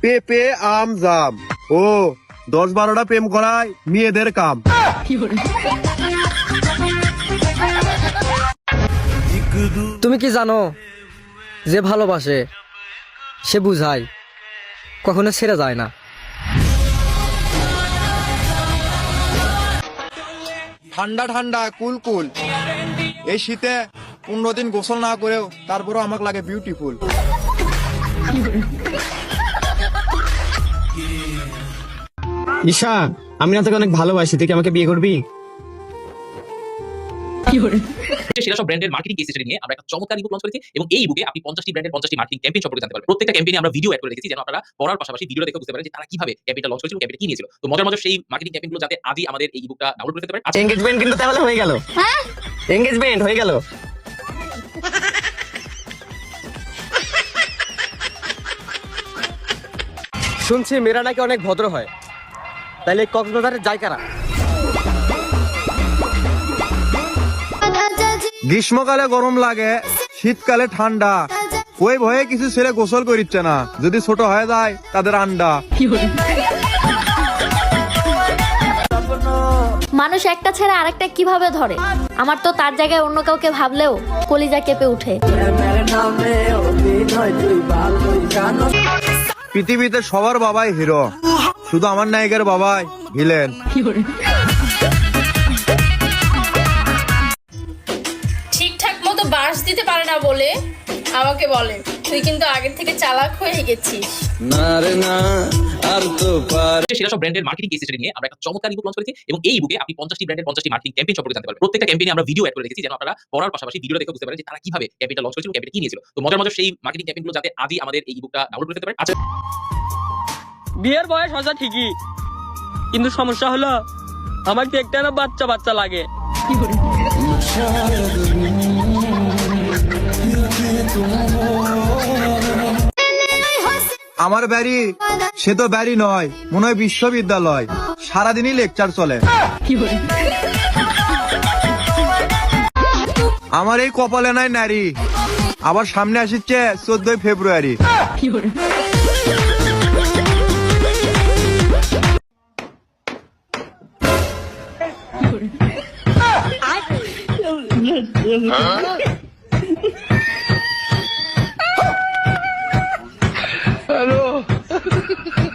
পেঁপে আম জাম ও 10-12টা প্রেম করায় মেয়েদের কাম। তুমি কি জানো যে ভালোবাসে সে বুঝায় কখনো ছেড়ে যায় না। ঠান্ডা ঠান্ডা কুল কুল এই শীতে 15 দিন গোসল না করেও তারপরও আমাকে লাগে বিউটিফুল। ঈশা, আমি না তোকে অনেক ভালোবাসি, তুই কি আমাকে বিয়ে করবি? সেরা সব ব্র্যান্ডের মার্কেটিং কেস স্টাডি নিয়ে আমরা একটা চমৎকার ইবুক লঞ্চ করেছি এবং এই ইবুকে আপনি 50টি ব্র্যান্ডের 50টি মার্কেটিং ক্যাম্পেইন সম্পর্কে জানতে পারবেন। প্রত্যেকটা ক্যাম্পেইনে আমরা ভিডিও অ্যাড করে রেখেছি যেন আপনারা পড়ার পাশাপাশি ভিডিও দেখে বুঝতে পারেন যে তারা কিভাবে ক্যাম্পেইনটা লঞ্চ করেছিল, ক্যাম্পেইনটা কি নিয়েছিল। তো মজার মজার সেই মার্কেটিং ক্যাম্পেইনগুলো যাতে আজই আমাদের এই ইবুকটা ডাউনলোড করে ফেলতে পারেন। এনগেজমেন্ট কিন্তু তাহলে হয়ে গেল। হ্যাঁ, এনগেজমেন্ট হয়ে গেল। শুনছি মেয়েরা নাকি অনেক ভদ্র হয়, তাইলে কক্সবাজারে যায় কারা? গ্রীষ্মকালে গরম লাগে, শীতকালে ঠান্ডা, ওই ভয়ে কিছু ছেলে গোসল করিচ্ছে না, যদি ছোট হয়ে যায় তাদের আন্ডা। মানুষ একটা ছেড়ে আরেকটা কিভাবে ধরে? আমার তো তার জায়গায় অন্য কাউকে ভাবলেও কলিজা কেঁপে উঠে। পৃথিবীতে সবার বাবাই হিরো, শুধু আমার নায়িকার বাবাই ভিলেন। ঠিকঠাক মতো বাঁশ দিতে পারে না বলে আমাকে বলে তুই কিন্তু আগের থেকে চালাক হয়ে গেছিস। সেরা সব ব্র্যান্ডের মার্কেটিং কেস স্টাডি নিয়ে আমরা একটা চমৎকার ইবুক লঞ্চ করেছি এবং এই ইবুকে আপনি 50টি ব্র্যান্ডের 50টি মার্কেটিং ক্যাম্পেইন সম্পর্কে জানতে পারবেন। প্রত্যেকটা ক্যাম্পেইনে আমরা ভিডিও অ্যাড করে রেখেছি যেন আপনারা পড়ার পাশাপাশি ভিডিও দেখে বুঝতে পারেন যে তারা কিভাবে ক্যাম্পেইনটা লঞ্চ করেছিল, ক্যাম্পেইনটা কি নিয়েছিল। তো মজার মজার সেই মার্কেটিং ক্যাম্পেইনগুলো যাতে আজই আমাদের এই ইবুকটা ডাউনলোড করে ফেলতে পারেন। আচ্ছা, বিয়ের বয়স হয়তো ঠিকই, কিন্তু সমস্যা হলো আমার দেখতে না বাচ্চা বাচ্চা লাগে। আমার বাড়ি সে তো বাড়ি নয়, মনে হয় বিশ্ববিদ্যালয়, সারাদিনই লেকচার চলে। আমার এই কপালে নাই নারী, আবার সামনে আসছে 14 ফেব্রুয়ারি।